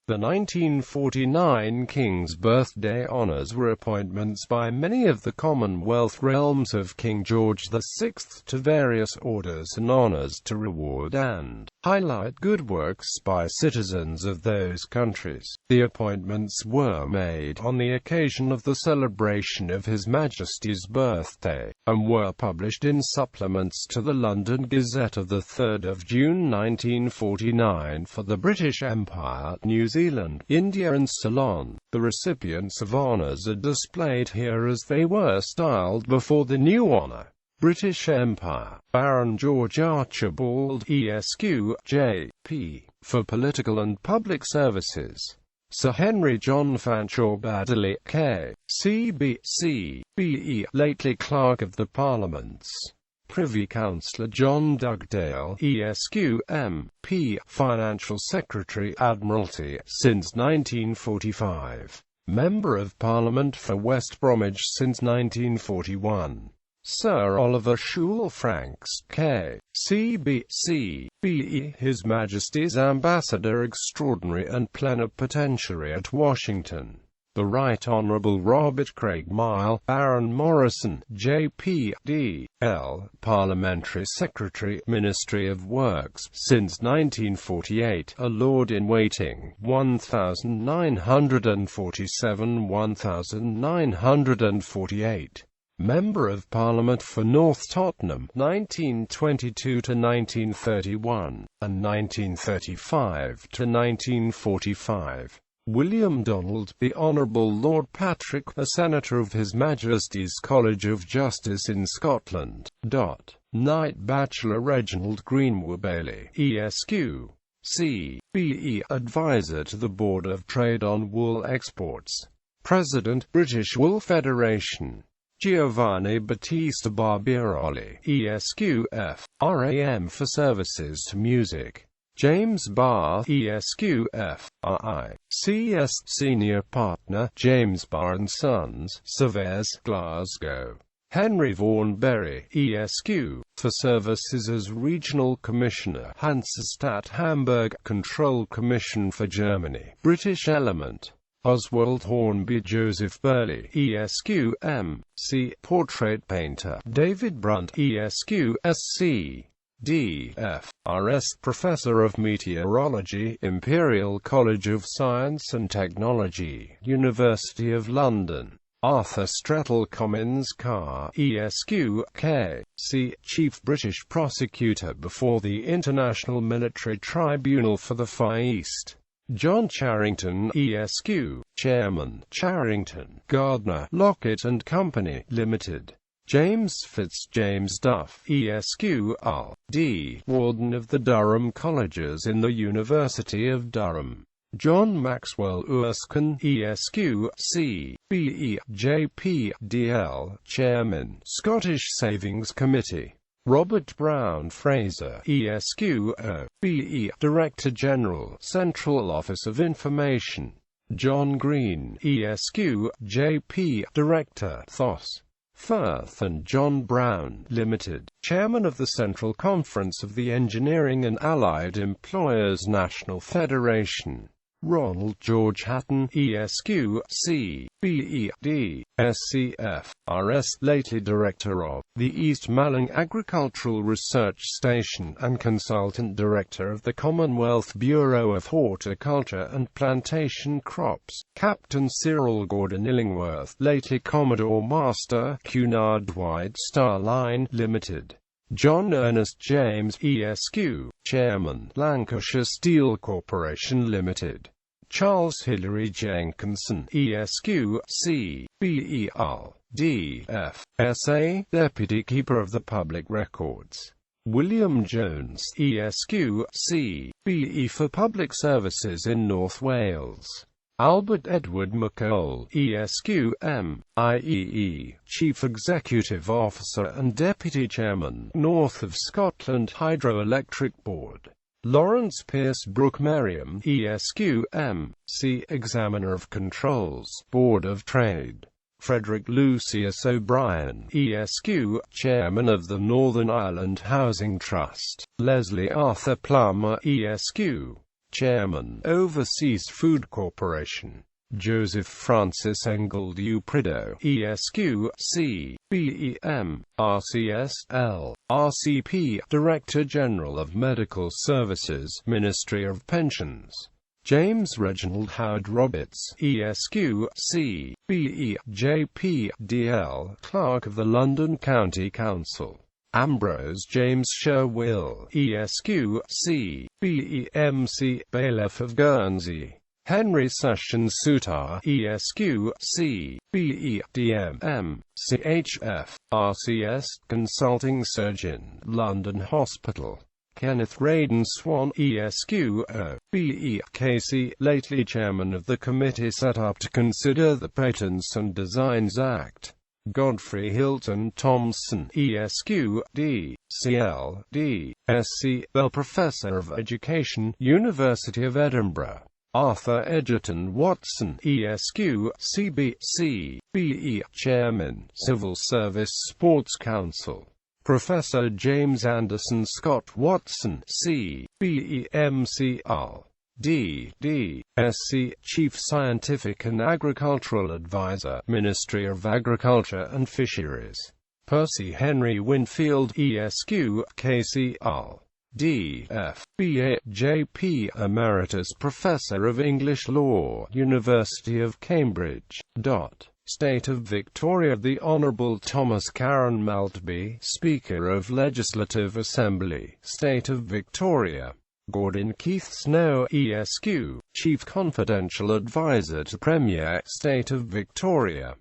The 1949 King's Birthday Honours were appointments by many of the Commonwealth realms of King George VI to various orders and honours to reward and highlight good works by citizens of those countries. The appointments were made on the occasion of the celebration of His Majesty's birthday, and were published in supplements to the London Gazette of 3 June 1949 for the British Empire, New Zealand, India and Ceylon. The recipients of honours are displayed here as they were styled before the new honour. British Empire: Baron George Archibald, Esq. J.P., for political and public services. Sir Henry John Fanshawe Baddeley, K.C.B.C. B.E., lately Clerk of the Parliaments. Privy Councillor John Dugdale, Esq. M.P., Financial Secretary, Admiralty, since 1945. Member of Parliament for West Bromwich since 1941. Sir Oliver Shule Franks, K.C.B.C. B.E., His Majesty's Ambassador Extraordinary and Plenipotentiary at Washington. The Right Honourable Robert Craig Mile, Baron Morrison, J.P. D.L., Parliamentary Secretary, Ministry of Works, since 1948, a Lord-in-Waiting, 1947–1948. Member of Parliament for North Tottenham, 1922–1931, and 1935–1945. William Donald, the Honourable Lord Patrick, a Senator of His Majesty's College of Justice in Scotland. Knight Bachelor Reginald Greenwood Bailey, Esq. C.B.E. Advisor to the Board of Trade on Wool Exports. President, British Wool Federation. Giovanni Battista Barbirolli, Esq. F.R.A.M. for services to music. James Barr, Esq. F.R.I.C.S. Senior Partner, James Barr & Sons, Surveyors, Glasgow. Henry Vaughan Berry, Esq. for services as Regional Commissioner, Hansestadt Hamburg, Control Commission for Germany, British Element. Oswald Hornby Joseph Burley, Esq. M.C. Portrait Painter, David Brunt, Esq. S.C. D.F.R.S. Professor of Meteorology, Imperial College of Science and Technology, University of London. Arthur Strettle Cummins Carr, Esq. K.C. Chief British Prosecutor before the International Military Tribunal for the Far East. John Charrington, Esq. Chairman, Charrington, Gardner, Lockett and Company, Limited. James Fitzjames Duff, Esq. R.D. Warden of the Durham Colleges in the University of Durham. John Maxwell Erskine, Esq. C.B.E. J.P. D.L. Chairman, Scottish Savings Committee. Robert Brown Fraser, Esq. O.B.E. Director General, Central Office of Information. John Green, Esq. J.P. Director, Thos. Firth and John Brown, Limited. Chairman of the Central Conference of the Engineering and Allied Employers National Federation. Ronald George Hatton, Esq. C.B.E. D.SCF.RS, lately Director of the East Malling Agricultural Research Station and Consultant Director of the Commonwealth Bureau of Horticulture and Plantation Crops. Captain Cyril Gordon Illingworth, lately Commodore Master, Cunard White Star Line, Limited. John Ernest James, Esq. Chairman, Lancashire Steel Corporation Limited. Charles Hilary Jenkinson, Esq. C.B.E.R. D.F.S.A. Deputy Keeper of the Public Records. William Jones, Esq. C.B.E. for Public Services in North Wales. Albert Edward McCole, Esq. M.I.E.E., Chief Executive Officer and Deputy Chairman, North of Scotland Hydroelectric Board. Lawrence Pierce Brooke Merriam, Esq. M.C. Examiner of Controls, Board of Trade. Frederick Lucius O'Brien, Esq. Chairman of the Northern Ireland Housing Trust. Leslie Arthur Plummer, Esq. Chairman, Overseas Food Corporation. Joseph Francis Engold Uprido, ESQ, C, BEM, RCSL, RCP, Director General of Medical Services, Ministry of Pensions. James Reginald Howard Roberts, ESQ, C, BE, JP, DL, Clerk of the London County Council. Ambrose James Sherwill, ESQ, C, BEMC, Bailiff of Guernsey. Henry Sessions Soutar, ESQ, C, BEDMM, CHF, RCS, Consulting Surgeon, London Hospital. Kenneth Raden Swan, ESQ, O, BEKC, lately Chairman of the committee set up to consider the Patents and Designs Act. Godfrey Hilton Thompson, ESQ, D, CL, D, SC, Bell Professor of Education, University of Edinburgh. Arthur Egerton Watson, ESQ, CBC, BE, Chairman, Civil Service Sports Council. Professor James Anderson Scott Watson, C, BEMC, UL, D, D, SC, Chief Scientific and Agricultural Advisor, Ministry of Agriculture and Fisheries. Percy Henry Winfield, ESQ, KC, UL. D. F. B.A. J.P. Emeritus Professor of English Law, University of Cambridge. State of Victoria. The Honourable Thomas Karen Maltby, Speaker of Legislative Assembly, State of Victoria. Gordon Keith Snow, ESQ, Chief Confidential Advisor to Premier, State of Victoria.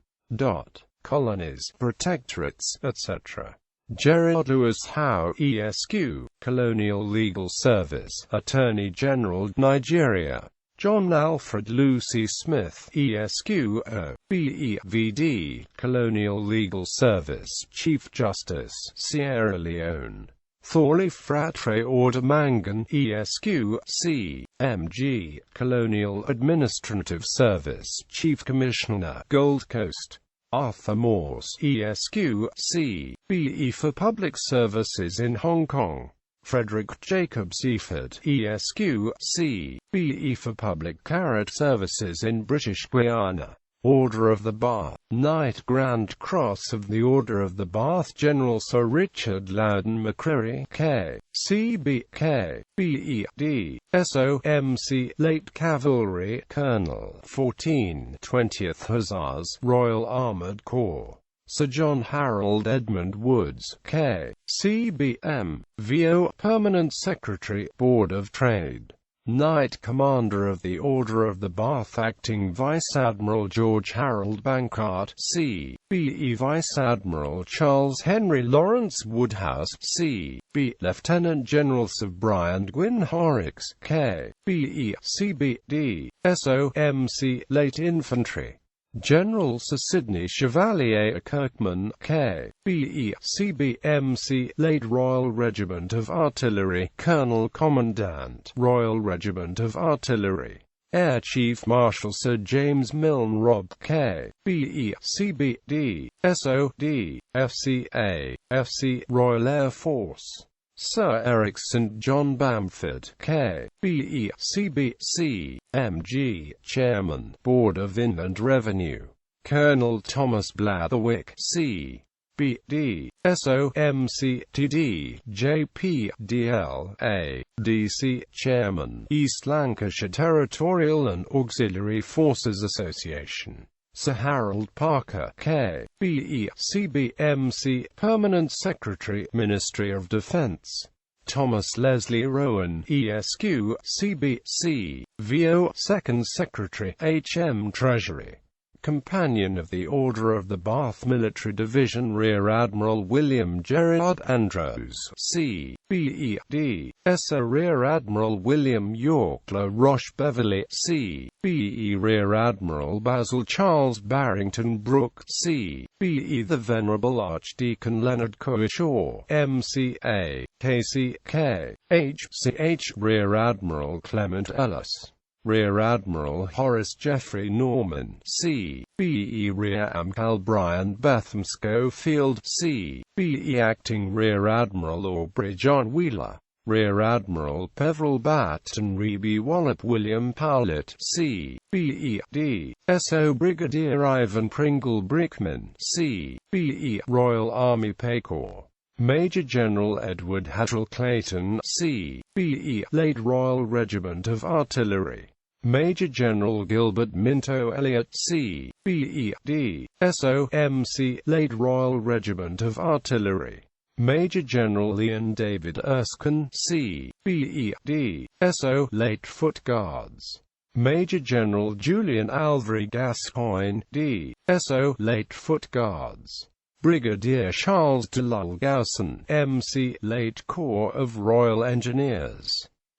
Colonies, Protectorates, etc. Gerard Lewis Howe, ESQ, Colonial Legal Service, Attorney General, Nigeria. John Alfred Lucy Smith, ESQ, O, BEVD, Colonial Legal Service, Chief Justice, Sierra Leone. Thorley Fratre Order Mangan, ESQ, C, MG, Colonial Administrative Service, Chief Commissioner, Gold Coast. Arthur Morse, ESQ, C, BE for Public Services in Hong Kong. Frederick Jacob Seaford, ESQ, C, BE for Public Carrot Services in British Guiana. Order of the Bath. Knight Grand Cross of the Order of the Bath General Sir Richard Loudon McCreary, K, CBK, BED, SOMC, late Cavalry Colonel, 14 20th Hussars, Royal Armoured Corps. Sir John Harold Edmund Woods, K, CBM, VO, Permanent Secretary, Board of Trade. Knight Commander of the Order of the Bath Acting Vice Admiral George Harold Bankart, C, BE Vice Admiral Charles Henry Lawrence Woodhouse, C, B, Lieutenant General Sir Brian Gwyn Horrocks, K, BE, CBD, SOMC, Late Infantry. General Sir Sidney Chevalier Kirkman, K, BE, CBMC, late Royal Regiment of Artillery, Colonel Commandant, Royal Regiment of Artillery. Air Chief Marshal Sir James Milne Robb, K, BE, CBD, SOD, FCA, FC, Royal Air Force. Sir Eric St. John Bamford, K, BE, CBC, MG, Chairman, Board of Inland Revenue. Colonel Thomas Blatherwick, C, BD, SOMC, TD, JP, DLA, DC, Chairman, East Lancashire Territorial and Auxiliary Forces Association. Sir Harold Parker, K, BE, CBMC, Permanent Secretary, Ministry of Defence. Thomas Leslie Rowan, ESQ, CBC, VO, Second Secretary, HM Treasury. Companion of the Order of the Bath Military Division Rear Admiral William Gerard Andrews, C, BED, SO Rear Admiral William York La Roche Beverley, C, BE Rear Admiral Basil Charles Barrington Brooke, C, BE The Venerable Archdeacon Leonard Coishaw, MCA, KCK, HCH Rear Admiral Clement Ellis. Rear Admiral Horace Geoffrey Norman, C, BE Rear Admiral Brian Betham Schofield, C, BE Acting Rear Admiral Aubrey John Wheeler. Rear Admiral Peveril Baton Reby Wallop William Powlett, C.B.E.D. S.O. Brigadier Ivan Pringle Brickman, C.B.E. Royal Army Pay Corps. Major General Edward Hatchell Clayton, C.B.E. Late Royal Regiment of Artillery. Major General Gilbert Minto Elliott, C.B.E.D. S.O. M.C. Late Royal Regiment of Artillery. Major General Ian David Erskine, C.B.E.D. S.O. Late Foot Guards. Major General Julian Alvary Gascoigne, D.S.O. Late Foot Guards. Brigadier Charles de Lulgausen, M.C. Late Corps of Royal Engineers.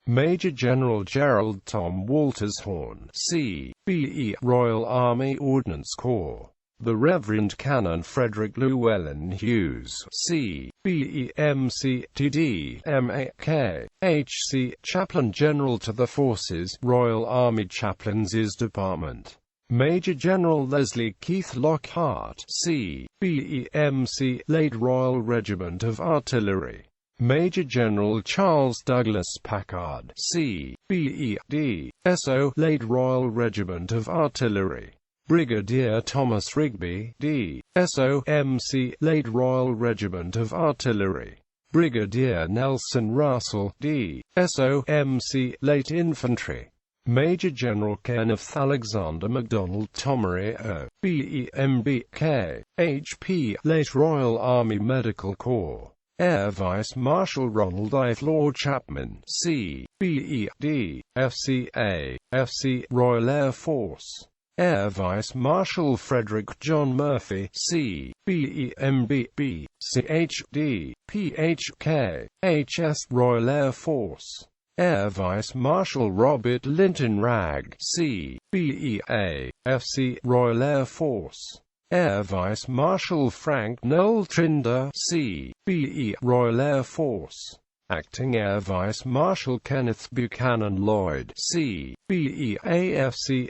Major General Gerald Tom Walters Horn, C.B.E. Royal Army Ordnance Corps. The Reverend Canon Frederick Llewellyn Hughes, C.B.E. M.C. T.D. M.A.K. H.C. Chaplain General to the Forces, Royal Army Chaplains' Department. Major General Leslie Keith Lockhart, C.B.E. M.C. Late Royal Regiment of Artillery. Major General Charles Douglas Packard, C.B.E.D. S.O. Late Royal Regiment of Artillery. Brigadier Thomas Rigby, D.S.O. M.C. Late Royal Regiment of Artillery. Brigadier Nelson Russell, D.S.O. M.C. Late Infantry. Major General Kenneth Alexander MacDonald Tomery O.B.E.M.B.K. H.P. Late Royal Army Medical Corps. Air Vice Marshal Ronald I. Floor Chapman, C.B.E.D. F.C.A. F.C. Royal Air Force. Air Vice Marshal Frederick John Murphy, C.B.E.M.B.B. C.H.D. P.H.K. H.S. Royal Air Force. Air Vice Marshal Robert Linton Ragg, C.B.E.A. F.C. Royal Air Force. Air Vice Marshal Frank Noel Trinder, C.B.E. Royal Air Force. Acting Air Vice Marshal Kenneth Buchanan Lloyd, C.B.E.A.F.C.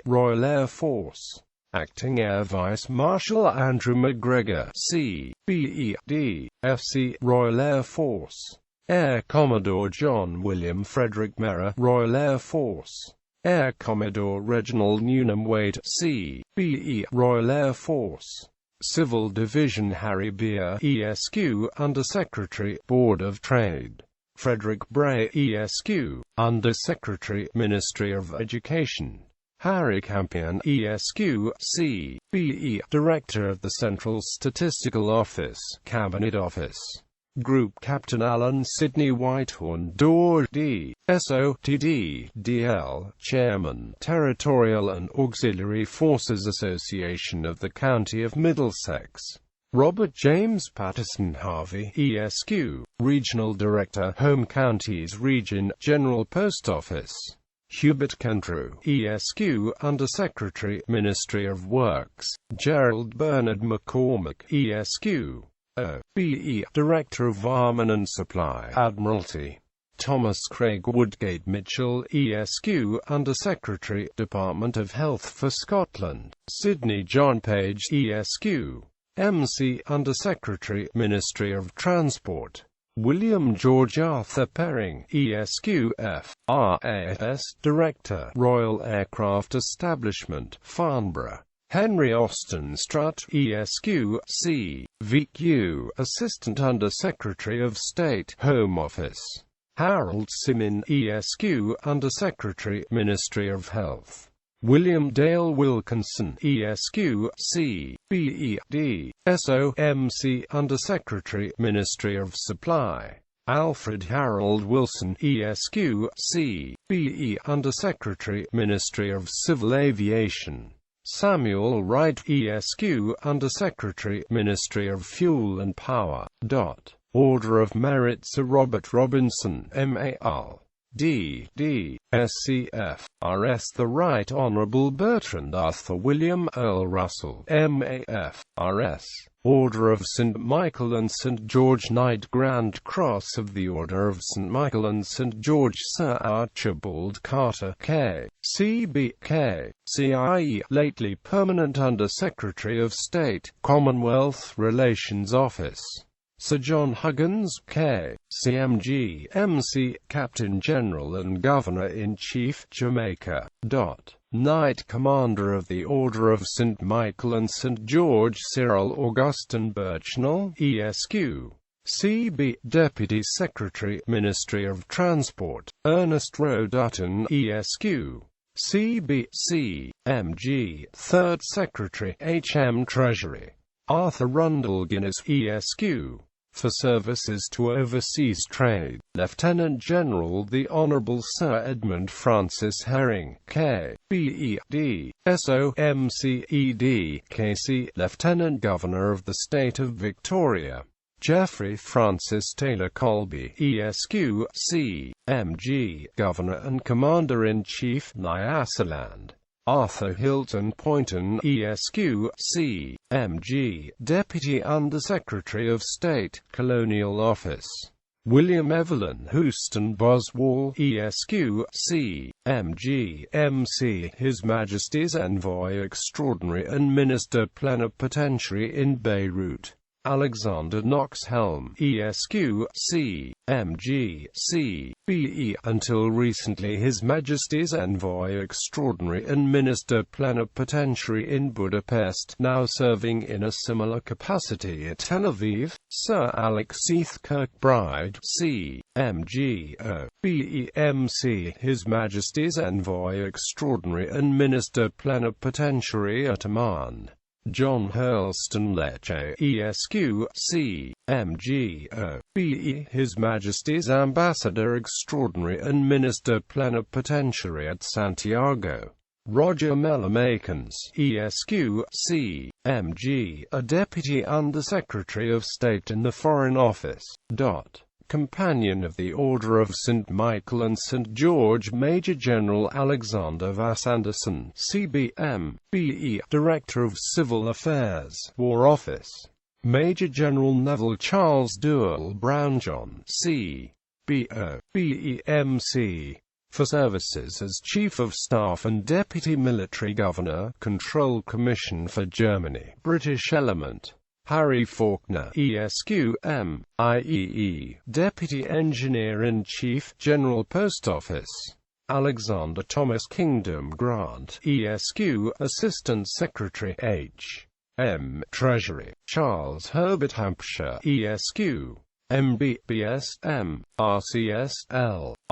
Royal Air Force. Acting Air Vice Marshal Andrew McGregor, C.B.E.D. F.C. Royal Air Force. Air Commodore John William Frederick Mera, Royal Air Force. Air Commodore Reginald Newnham Wade, C.B.E. Royal Air Force. Civil Division Harry Beer, Esq. Under Secretary, Board of Trade. Frederick Bray, Esq. Under Secretary, Ministry of Education. Harry Campion, Esq. C.B.E. Director of the Central Statistical Office, Cabinet Office. Group Captain Alan Sidney Whitehorn Dorr, D.S.O. T.D. D.L. Chairman, Territorial and Auxiliary Forces Association of the County of Middlesex. Robert James Patterson Harvey, Esq. Regional Director, Home Counties Region, General Post Office. Hubert Kendrew, Esq. Under Secretary, Ministry of Works. Gerald Bernard McCormack, Esq. O.B.E. Director of Armament and Supply, Admiralty. Thomas Craig Woodgate Mitchell, Esq. Under Secretary, Department of Health for Scotland. Sidney John Page, Esq. M.C. Under Secretary, Ministry of Transport. William George Arthur Perring, Esq. F.R.A.S. Director, Royal Aircraft Establishment, Farnborough. Henry Austin Strutt, Esq. C.V.Q. Assistant Under Secretary of State, Home Office. Harold Simin, Esq. Under Secretary, Ministry of Health. William Dale Wilkinson, Esq. C.B.E.D. S.O. M.C. Under Secretary, Ministry of Supply. Alfred Harold Wilson, Esq. C.B.E. Under Secretary, Ministry of Civil Aviation. Samuel Wright, Esq. Under Secretary, Ministry of Fuel and Power. Order of Merit Sir Robert Robinson, M.A.L. D.D. S.C.F. R.S. The Right Honourable Bertrand Arthur William Earl Russell, M.A.F. R.S. Order of St. Michael and St. George Knight Grand Cross of the Order of St. Michael and St. George Sir Archibald Carter, K. C.B.K. C.I.E. Lately Permanent Under Secretary of State, Commonwealth Relations Office. Sir John Huggins, K.C.M.G. M.C., Captain General and Governor-in-Chief, Jamaica. Knight Commander of the Order of St. Michael and St. George, Cyril Augustin Birchnell, ESQ. C.B. Deputy Secretary, Ministry of Transport, Ernest Rowe Dutton, ESQ. C.B.C. M.G. 3rd Secretary, H.M. Treasury, Arthur Rundle Guinness, ESQ. For services to overseas trade, Lieutenant General the Honourable Sir Edmund Francis Herring, K.B.E.D. S.O.M.C.E.D. K.C. Lieutenant Governor of the State of Victoria. Geoffrey Francis Taylor Colby, ESQ. C.M.G. Governor and Commander-in-Chief, Nyasaland. Arthur Hilton Poynton, ESQ. C.M.G. Deputy Under-Secretary of State, Colonial Office. William Evelyn Houston Boswell, ESQ. C.M.G. M.C. His Majesty's Envoy Extraordinary and Minister Plenipotentiary in Beirut. Alexander Knox Helm, ESQ. C.M.G. C.B.E. Until recently His Majesty's Envoy Extraordinary and Minister Plenipotentiary in Budapest, now serving in a similar capacity at Tel Aviv. Sir Alex Seath Kirkbride, C.M.G. O.B.E. M.C. His Majesty's Envoy Extraordinary and Minister Plenipotentiary at Amman. John Hurlston Lecce, ESQ. C.M.G. O.B.E. His Majesty's Ambassador Extraordinary and Minister Plenipotentiary at Santiago. Roger Mellor-Makins, ESQ. C.M.G. A Deputy Under-Secretary of State in the Foreign Office. Companion of the Order of St. Michael and St. George, Major General Alexander Vass Anderson, CBM, BE, Director of Civil Affairs, War Office. Major General Neville Charles Dewell Brownjohn, C.B.O. B.E. M.C. For services as Chief of Staff and Deputy Military Governor, Control Commission for Germany, British Element. Harry Faulkner, ESQ. M.I.E.E. Deputy Engineer-in-Chief, General Post Office. Alexander Thomas Kingdom Grant, ESQ. Assistant Secretary, H.M. Treasury. Charles Herbert Hampshire, ESQ. MBBS, M. RCS,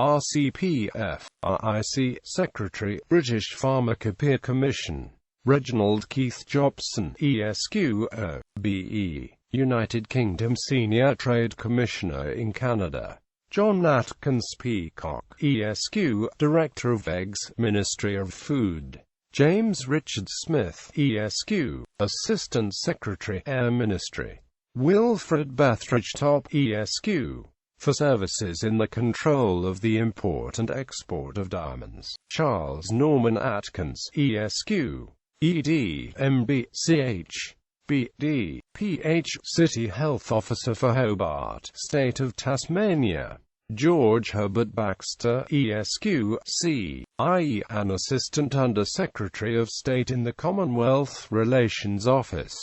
RCPF, RIC. Secretary, British Pharmacopoeia Commission. Reginald Keith Jobson, ESQ. O.B.E. United Kingdom Senior Trade Commissioner in Canada. John Atkins Peacock, ESQ. Director of Eggs, Ministry of Food. James Richard Smith, ESQ. Assistant Secretary, Air Ministry. Wilfred Bethridge Top, ESQ. For services in the control of the import and export of diamonds. Charles Norman Atkins, ESQ. ED, MB, CH, BD, PH, City Health Officer for Hobart, State of Tasmania. George Herbert Baxter, ESQ, C, i.e. an Assistant Under-Secretary of State in the Commonwealth Relations Office.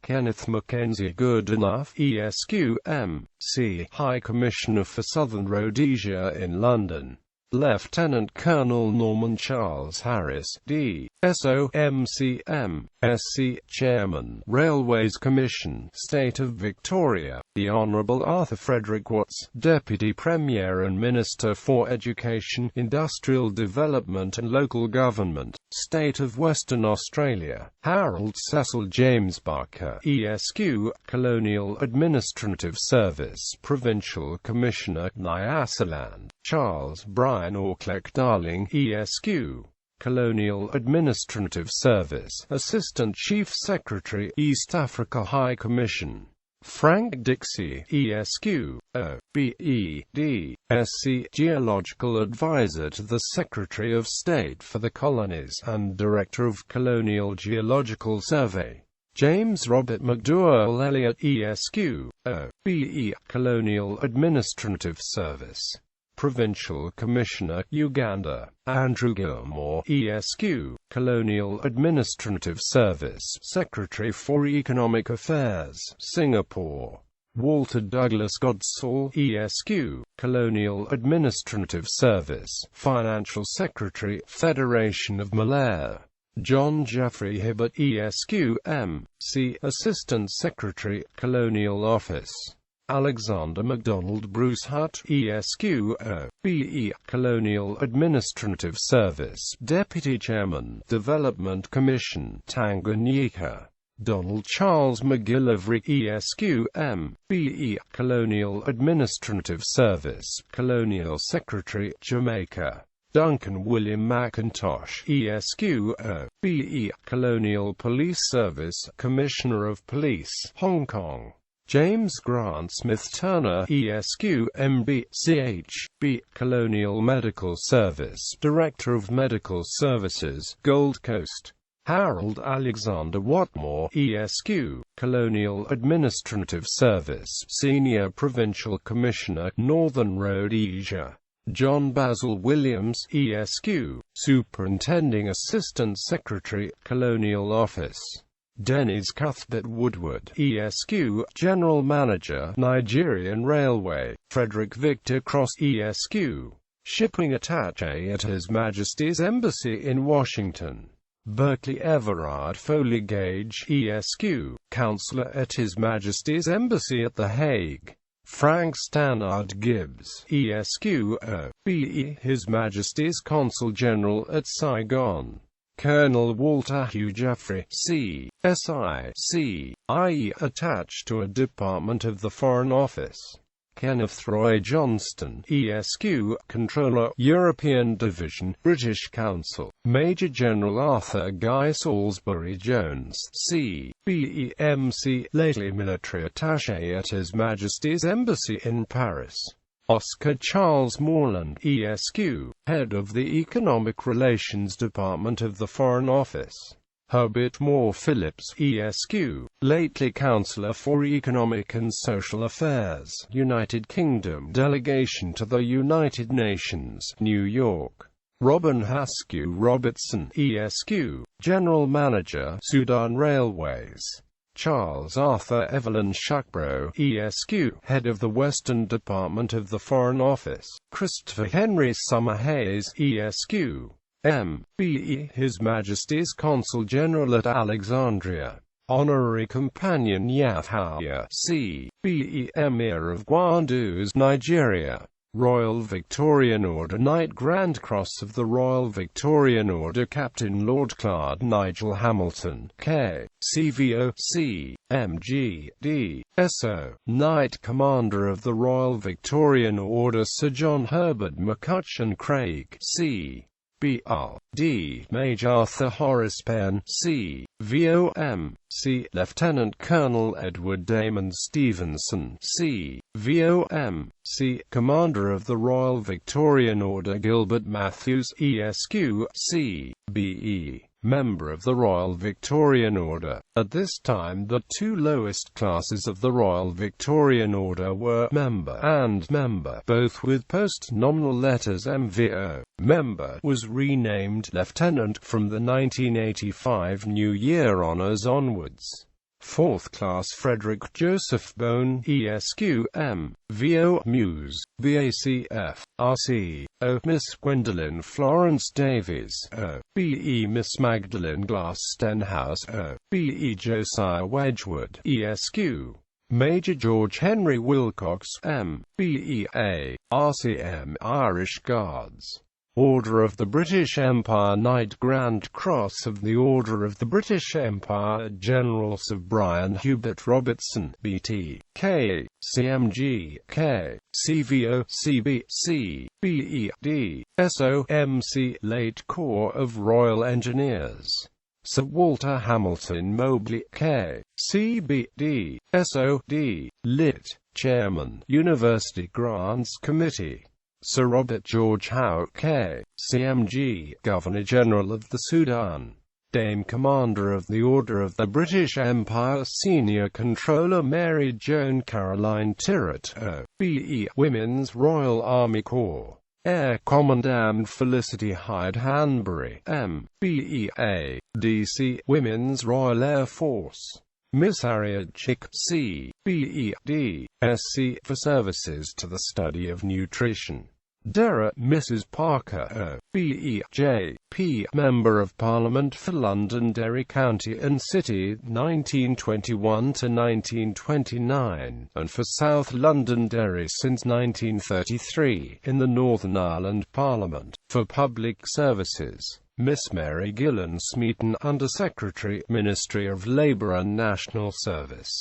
Kenneth Mackenzie Goodenough, ESQ, M.C. High Commissioner for Southern Rhodesia in London. Lieutenant Colonel Norman Charles Harris, D. S.O.M.C.M. S.C. Chairman, Railways Commission, State of Victoria. The Honourable Arthur Frederick Watts, Deputy Premier and Minister for Education, Industrial Development and Local Government, State of Western Australia. Harold Cecil James Barker, ESQ, Colonial Administrative Service, Provincial Commissioner, Nyasaland. Charles Brian Auclair Darling, ESQ. Colonial Administrative Service, Assistant Chief Secretary, East Africa High Commission. Frank Dixie, ESQ, O.B.E.D., SC, Geological Advisor to the Secretary of State for the Colonies and Director of Colonial Geological Survey. James Robert McDowell Elliott, ESQ, O.B.E., Colonial Administrative Service. Provincial Commissioner, Uganda. Andrew Gilmore, ESQ, Colonial Administrative Service, Secretary for Economic Affairs, Singapore. Walter Douglas Godsall, ESQ, Colonial Administrative Service, Financial Secretary, Federation of Malaya. John Jeffrey Hibbert, ESQ, M.C., Assistant Secretary, Colonial Office. Alexander MacDonald Bruce Hutt, ESQ, O.B.E., Colonial Administrative Service, Deputy Chairman, Development Commission, Tanganyika. Donald Charles McGillivray, ESQ, M.B.E., Colonial Administrative Service, Colonial Secretary, Jamaica. Duncan William McIntosh, ESQ, O.B.E., Colonial Police Service, Commissioner of Police, Hong Kong. James Grant Smith Turner, ESQ, M.B.C.H.B., Colonial Medical Service, Director of Medical Services, Gold Coast. Harold Alexander Watmore, ESQ, Colonial Administrative Service, Senior Provincial Commissioner, Northern Rhodesia. John Basil Williams, ESQ, Superintending Assistant Secretary, Colonial Office. Dennis Cuthbert Woodward, ESQ, General Manager, Nigerian Railway. Frederick Victor Cross, ESQ, Shipping Attaché at His Majesty's Embassy in Washington. Berkeley Everard Foley Gage, ESQ, Counselor at His Majesty's Embassy at The Hague. Frank Stannard Gibbs, ESQ, O.B.E., His Majesty's Consul General at Saigon. Colonel Walter Hugh Jeffrey, C.S.I.C., i.e., attached to a department of the Foreign Office. Kenneth Roy Johnston, ESQ, Controller, European Division, British Council. Major General Arthur Guy Salisbury Jones, C.B.E. M.C., lately Military Attaché at His Majesty's Embassy in Paris. Oscar Charles Moreland, ESQ, Head of the Economic Relations Department of the Foreign Office. Herbert Moore Phillips, ESQ, lately Councillor for Economic and Social Affairs, United Kingdom Delegation to the United Nations, New York. Robin Haskew Robertson, ESQ, General Manager, Sudan Railways. Charles Arthur Evelyn Shuckbrough, ESQ, Head of the Western Department of the Foreign Office. Christopher Henry Summer Hayes, ESQ, M.B.E., His Majesty's Consul General at Alexandria. Honorary Companion Yahya, C.B.E., Emir of Gwandu's, Nigeria. Royal Victorian Order Knight Grand Cross of the Royal Victorian Order Captain Lord Claude Nigel Hamilton, K.C.V.O. C.M.G.D. S.O. Knight Commander of the Royal Victorian Order Sir John Herbert McCutcheon Craig, C.B.R.D. Major Arthur Horace Penn, C.V.O.M. C. Lieutenant Colonel Edward Damon Stevenson, C.V.O.M. C. Commander of the Royal Victorian Order Gilbert Matthews, ESQ, C.B.E. Member of the Royal Victorian Order. At this time the two lowest classes of the Royal Victorian Order were Member and Member, both with post-nominal letters MVO. Member was renamed Lieutenant from the 1985 New Year Honours onwards. Fourth class Frederick Joseph Bone, ESQ, M.V.O. Muse, BACF, R.C. O. Miss Gwendolyn Florence Davies, O.B.E. Miss Magdalene Glass Stenhouse, O.B.E. Josiah Wedgwood, ESQ. Major George Henry Wilcox, M.B.E.A. RCM Irish Guards. Order of the British Empire Knight Grand Cross of the Order of the British Empire General Sir Brian Hubert Robertson, BT, K, CMG, K, CVO, CB, C, BED, SOMC, late Corps of Royal Engineers. Sir Walter Hamilton Mobley, K, CBD, SOD, Lit. Chairman, University Grants Committee. Sir Robert George Howe, K, CMG, Governor-General of the Sudan. Dame Commander of the Order of the British Empire Senior Controller Mary Joan Caroline Tyrrett, O.B.E. Women's Royal Army Corps. Air Commandant Felicity Hyde Hanbury, M.B.E.A. D.C. Women's Royal Air Force. Miss Harriet Chick, C.B.Ed. Sc. for services to the study of nutrition. Dera Mrs. Parker O. B.E.J.P. Member of Parliament for Londonderry County and City 1921–1929, and for South Londonderry since 1933, in the Northern Ireland Parliament. For Public Services, Miss Mary Gillan Smeaton, Under-Secretary, Ministry of Labour and National Service.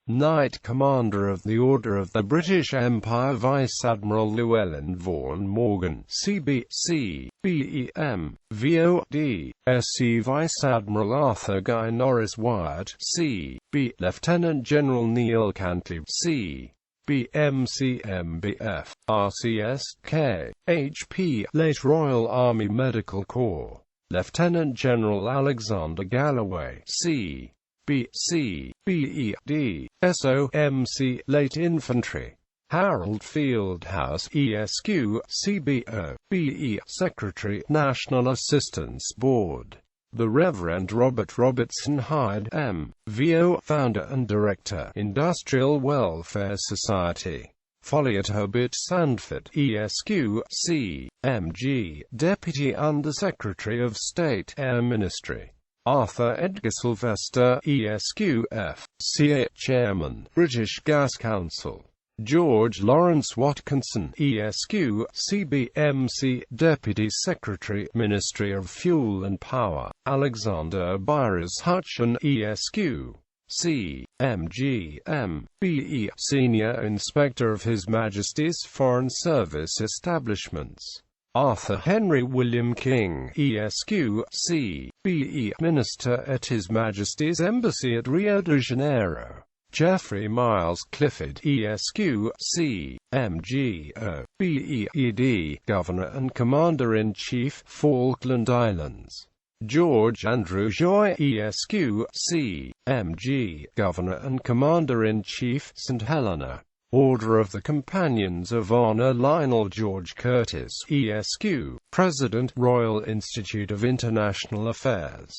Knight Commander of the Order of the British Empire Vice Admiral Llewellyn Vaughan Morgan, C.B.C. B.E.M. V.O.D. S.C. Vice Admiral Arthur Guy Norris Wyatt, C.B. Lieutenant General Neil Cantley, C.B. M.C.M.B.F. R.C.S.K. H.P. Late Royal Army Medical Corps. Lieutenant General Alexander Galloway, C.B.C. B.E.D. S.O.M.C. Late Infantry. Harold Fieldhouse, ESQ, C.B.O. B.E. Secretary, National Assistance Board. The Reverend Robert Robertson Hyde, M.V.O. Founder and Director, Industrial Welfare Society. Folliot Herbert Sandford, ESQ, C.M.G. Deputy Under-Secretary of State, Air Ministry. Arthur Edgar Sylvester, ESQ, F.C.A. Chairman, British Gas Council. George Lawrence Watkinson, ESQ, C.B.M.C. Deputy Secretary, Ministry of Fuel and Power. Alexander Byres Hutchin, ESQ, C.M.G. M.B.E. Senior Inspector of His Majesty's Foreign Service Establishments. Arthur Henry William King, ESQ, C.B.E. Minister at His Majesty's Embassy at Rio de Janeiro. Geoffrey Miles Clifford, ESQ, C.M.G. O.B.E.D. Governor and Commander-in-Chief, Falkland Islands. George Andrew Joy, ESQ, C.M.G. Governor and Commander-in-Chief, St. Helena. Order of the Companions of Honor Lionel George Curtis, ESQ, President, Royal Institute of International Affairs.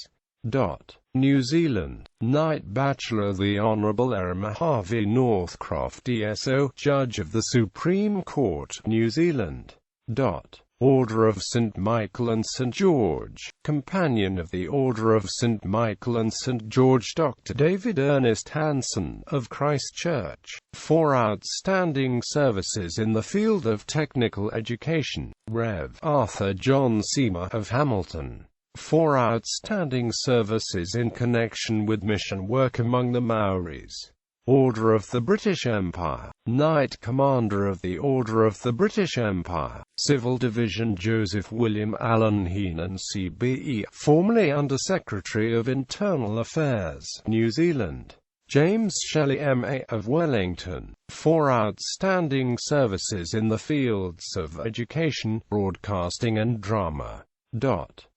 New Zealand. Knight Bachelor the Honourable Irma Harvey Northcroft, ESO, Judge of the Supreme Court, New Zealand. Order of St. Michael and St. George, Companion of the Order of St. Michael and St. George Dr. David Ernest Hanson, of Christchurch, for outstanding services in the field of technical education. Rev. Arthur John Seymour, of Hamilton, for outstanding services in connection with mission work among the Maoris. Order of the British Empire. Knight Commander of the Order of the British Empire, Civil Division Joseph William Allen Heenan CBE, formerly Under-Secretary of Internal Affairs, New Zealand. James Shelley M.A. of Wellington, for outstanding services in the fields of education, broadcasting and drama.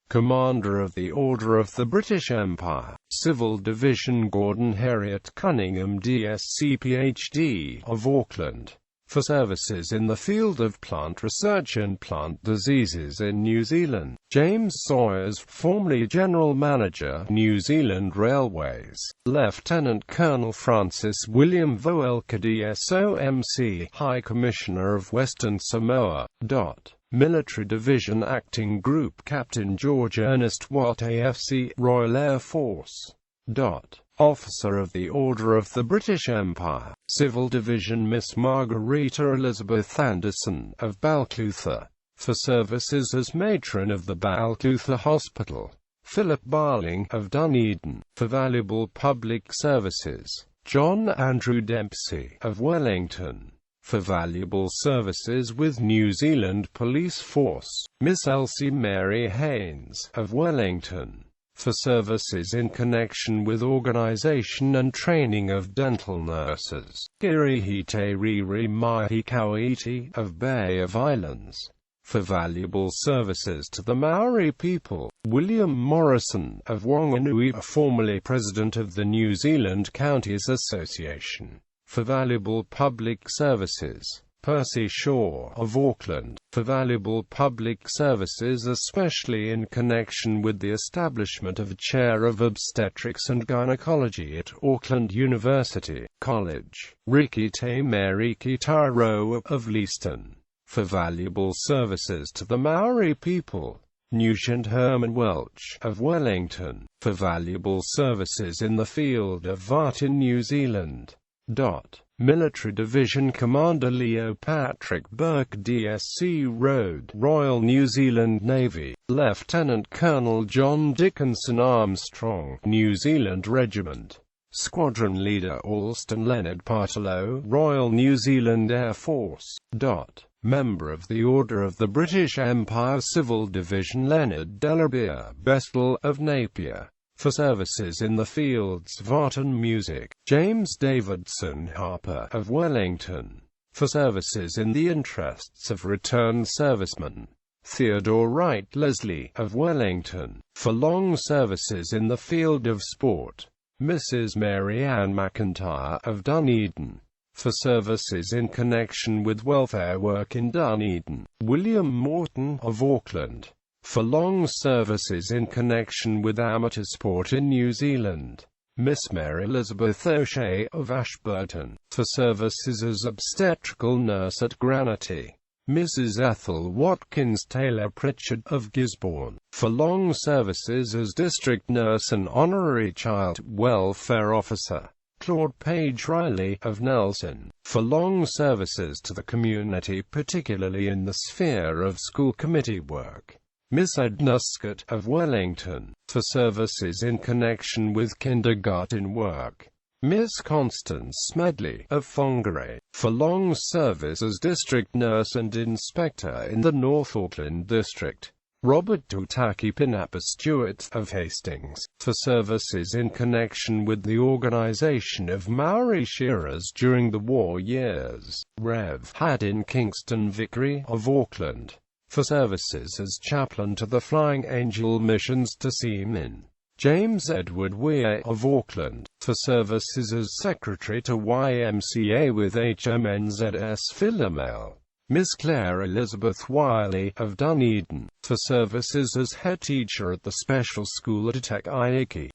Commander of the Order of the British Empire, Civil Division Gordon Heriot Cunningham DSc Ph.D. of Auckland, for services in the field of plant research and plant diseases in New Zealand. James Sawyers, formerly General Manager, New Zealand Railways. Lieutenant Colonel Francis William Voelker DSOMC, High Commissioner of Western Samoa. Military Division Acting Group Captain George Ernest Watt AFC, Royal Air Force. Officer of the Order of the British Empire, Civil Division Miss Margarita Elizabeth Anderson, of Balclutha, for services as Matron of the Balclutha Hospital. Philip Barling, of Dunedin, for valuable public services. John Andrew Dempsey, of Wellington, for valuable services with New Zealand Police Force. Miss Elsie Mary Haynes, of Wellington, for services in connection with organisation and training of dental nurses. Kirihite Riri Mahi Kauiti, of Bay of Islands, for valuable services to the Maori people. William Morrison, of Wanganui, formerly President of the New Zealand Counties Association, for valuable public services. Percy Shaw of Auckland, for valuable public services especially in connection with the establishment of a chair of obstetrics and gynecology at Auckland University College. Riki Te Mariki Taro of Leiston, for valuable services to the Maori people. Nugent Herman Welch of Wellington, for valuable services in the field of art in New Zealand. Military Division Commander Leo Patrick Burke DSC Road, Royal New Zealand Navy. Lieutenant Colonel John Dickinson Armstrong, New Zealand Regiment. Squadron Leader Alston Leonard Partlow, Royal New Zealand Air Force. Member of the Order of the British Empire Civil Division Leonard Delabere Bestel of Napier, for services in the fields of art and music. James Davidson Harper of Wellington, for services in the interests of returned servicemen. Theodore Wright Leslie of Wellington, for long services in the field of sport. Mrs. Mary Ann McIntyre of Dunedin, for services in connection with welfare work in Dunedin. William Morton of Auckland, for long services in connection with amateur sport in New Zealand. Miss Mary Elizabeth O'Shea of Ashburton, for services as obstetrical nurse at Granity. Mrs. Ethel Watkins Taylor Pritchard of Gisborne, for long services as district nurse and honorary child welfare officer. Claude Page Riley of Nelson, for long services to the community particularly in the sphere of school committee work. Miss Edna Scott of Wellington, for services in connection with kindergarten work. Miss Constance Smedley of Whangarei, for long service as district nurse and inspector in the North Auckland district. Robert Tutaki Pinapa Stewart of Hastings, for services in connection with the organization of Maori shearers during the war years. Rev. Haddin Kingston Vickery of Auckland, for services as chaplain to the Flying Angel missions to seamen. James Edward Weir of Auckland, for services as secretary to YMCA with HMNZS Philomel. Miss Claire Elizabeth Wiley of Dunedin, for services as head teacher at the special school at Taikaiki.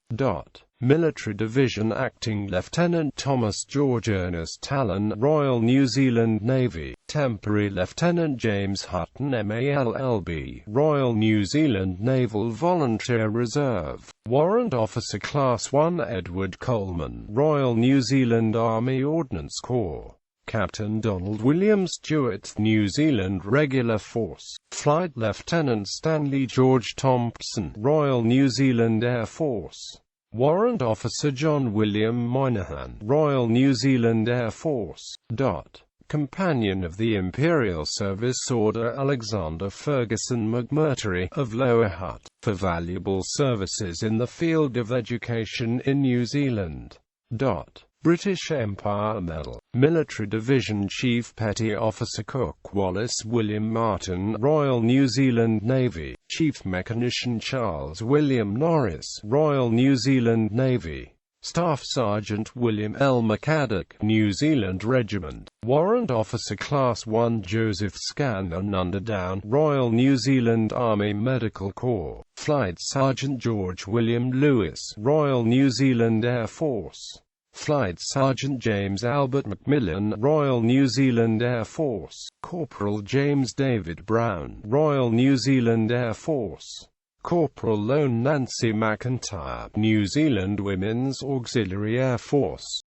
Military Division Acting Lieutenant Thomas George Ernest Talon, Royal New Zealand Navy. Temporary Lieutenant James Hutton MALLB, Royal New Zealand Naval Volunteer Reserve. Warrant Officer Class 1 Edward Coleman, Royal New Zealand Army Ordnance Corps. Captain Donald William Stewart, New Zealand Regular Force. Flight Lieutenant Stanley George Thompson, Royal New Zealand Air Force. Warrant Officer John William Moynihan, Royal New Zealand Air Force. Companion of the Imperial Service Order Alexander Ferguson McMurtry of Lower Hutt, for valuable services in the field of education in New Zealand. British Empire Medal. Military Division Chief Petty Officer Cook Wallace William Martin, Royal New Zealand Navy. Chief Mechanician Charles William Norris, Royal New Zealand Navy. Staff Sergeant William L. McCaddock, New Zealand Regiment. Warrant Officer Class 1 Joseph Scanlon Underdown, Royal New Zealand Army Medical Corps. Flight Sergeant George William Lewis, Royal New Zealand Air Force. Flight Sergeant James Albert Macmillan, Royal New Zealand Air Force. Corporal James David Brown, Royal New Zealand Air Force. Corporal Lone Nancy McIntyre, New Zealand Women's Auxiliary Air Force.